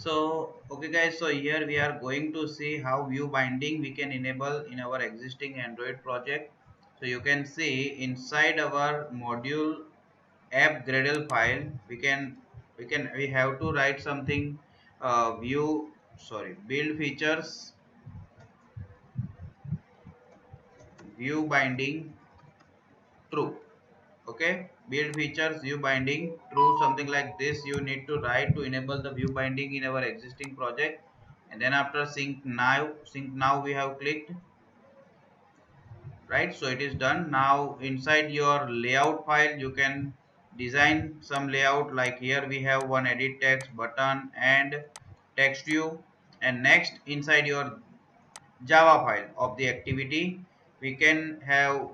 So okay guys, so here we are going to see how view binding we can enable in our existing Android project. So you can see inside our module app Gradle file, we have to write something build features view binding true. Okay, build features view binding true, something like this you need to write to enable the view binding in our existing project. And then after sync now we have clicked, right? So it is done. Now inside your layout file you can design some layout, like here we have one edit text button and text view. And next inside your Java file of the activity we can have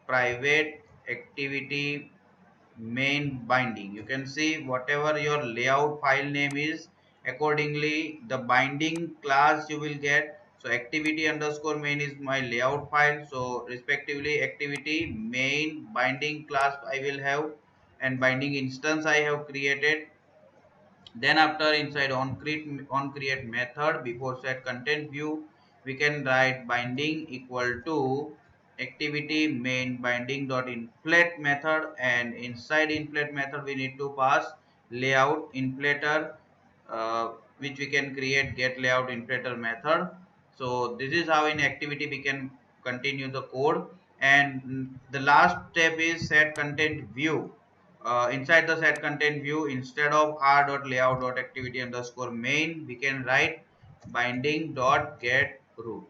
private activity main binding. You can see whatever your layout file name is, accordingly the binding class you will get. So activity underscore main is my layout file, so respectively activity main binding class I will have, and binding instance I have created. Then after inside on create method before set content view, we can write binding equal to activity main binding dot inflate method, and inside inflate method we need to pass layout inflator, which we can create get layout inflator method. So this is how in activity we can continue the code. And the last step is set content view. Inside the set content view, instead of r.layout.activity underscore main, we can write binding dot get root.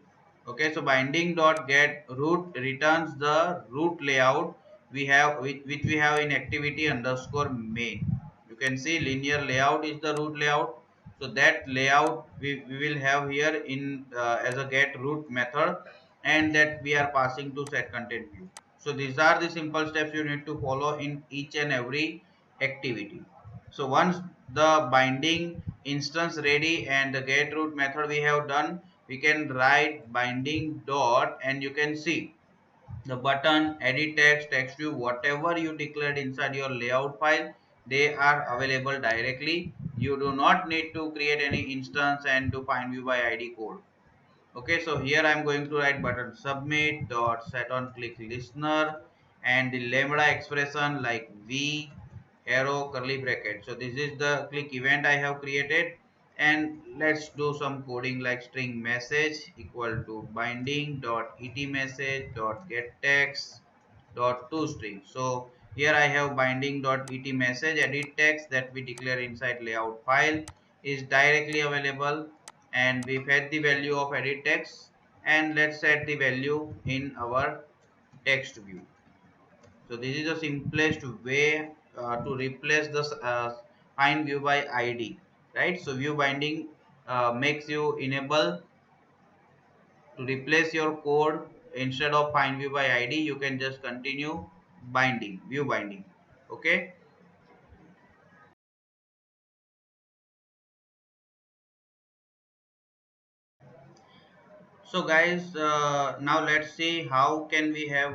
Okay, so binding dot get root returns the root layout we have, which we have in activity underscore main. You can see linear layout is the root layout, so that layout we will have here in as a get root method, and that we are passing to set content view. So these are the simple steps you need to follow in each and every activity. So once the binding instance ready and the get root method we have done, we can write binding dot, and you can see the button, edit text, text view, whatever you declared inside your layout file, they are available directly. You do not need to create any instance and to find view by id code. Okay, so here I am going to write button submit dot set on click listener, and the lambda expression like v arrow curly bracket. So this is the click event I have created. And let's do some coding, like string message equal to binding dot et message dot get text dot to string. So here I have binding dot et message edit text that we declare inside layout file is directly available, and we fetch the value of edit text, and let's set the value in our text view. So this is the simplest way to replace the find view by id, right? So view binding makes you enable to replace your code. Instead of find view by id, you can just continue binding view binding. Okay, so guys, now let's see how can we have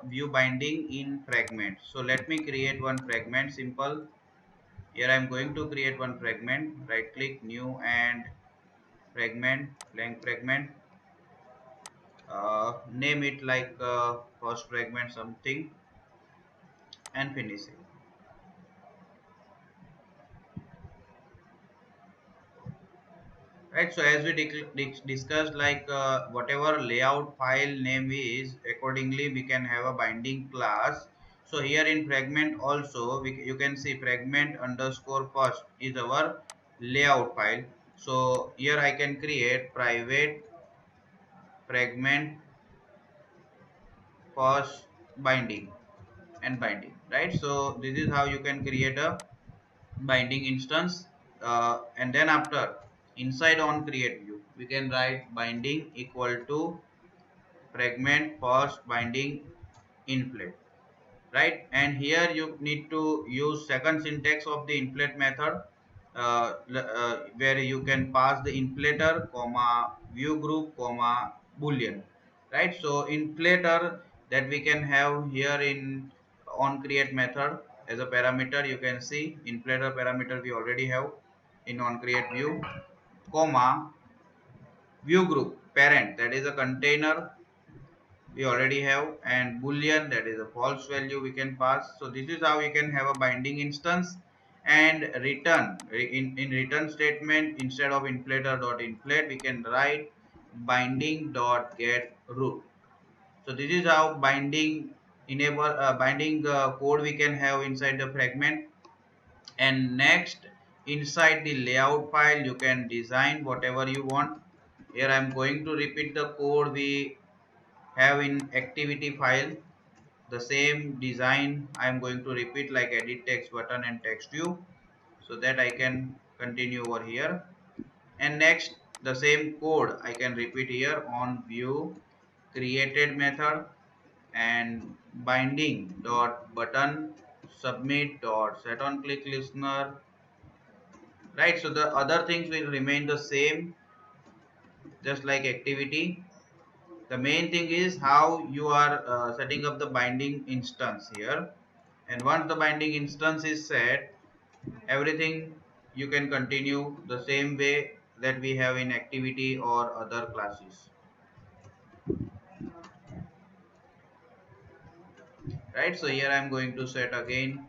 view binding in fragment. So let me create one fragment, simple. Here I am going to create one fragment, right click new and fragment, blank fragment, name it like first fragment something, and finish it. Right, so as we discussed, like whatever layout file name is, accordingly we can have a binding class. So here in fragment also you can see fragment underscore first is our layout file. So here I can create private fragment first binding and binding, right? So this is how you can create a binding instance. And then after inside on create view we can write binding equal to fragment first binding inflate, right? And here you need to use second syntax of the inflate method, where you can pass the inflator comma view group comma boolean, right? So inflator that we can have here in on create method as a parameter. You can see inflator parameter we already have in on create view, comma, view group parent, that is a container we already have, and boolean, that is a false value we can pass. So this is how you can have a binding instance. And return, in return statement, instead of inflator dot inflate, we can write binding dot get root. So this is how binding enable binding code we can have inside the fragment. And next, inside the layout file you can design whatever you want. Here I am going to repeat the code we have in activity file. The same design I am going to repeat, like edit text button and text view, so that I can continue over here. And next, the same code I can repeat here on view created method and binding dot button submit dot set on click listener, right? So the other things will remain the same, just like activity. The main thing is how you are setting up the binding instance here. And once the binding instance is set, everything you can continue the same way that we have in activity or other classes, right? So here I am going to set again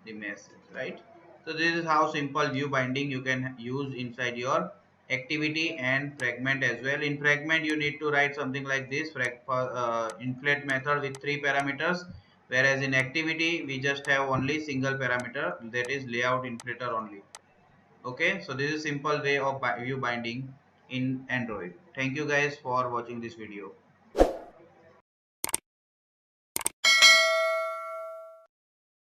the message, right? So this is how simple view binding you can use inside your activity and fragment as well. In fragment you need to write something like this, inflate method with 3 parameters, whereas in activity we just have only single parameter, that is layout inflator only. Okay, so this is simple way of view binding in Android. Thank you guys for watching this video.